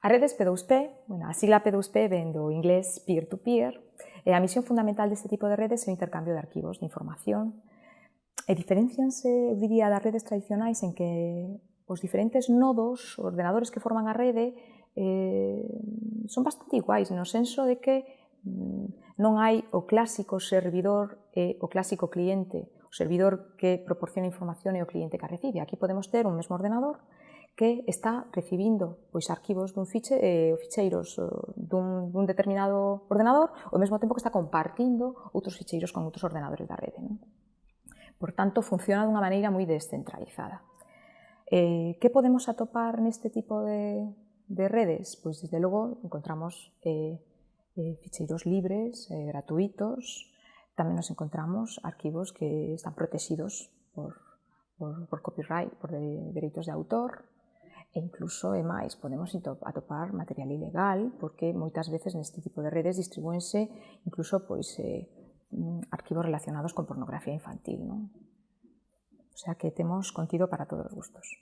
As redes P2P, a sigla P2P ven do inglés peer-to-peer, e a misión fundamental deste tipo de redes é o intercambio de arquivos de información. E diferencianse, eu diría, das redes tradicionais en que os diferentes nodos, ordenadores que forman a rede, son bastante iguais, no senso de que non hai o clásico servidor e o clásico cliente. O servidor que proporciona información e o cliente que a recibe. Aquí podemos ter un mesmo ordenador que está recibindo arquivos ficheiros dun determinado ordenador ao mesmo tempo que está compartindo outros ficheiros con outros ordenadores da rede. Por tanto, funciona dunha maneira moi descentralizada. Que podemos atopar neste tipo de redes? Pois, desde logo, encontramos ficheiros libres, gratuitos. Tamén nos encontramos arquivos que están protegidos por copyright, por dereitos de autor, e incluso, e máis, podemos atopar material ilegal, porque moitas veces neste tipo de redes distribúense incluso arquivos relacionados con pornografía infantil. O sea que temos contido para todos os gustos.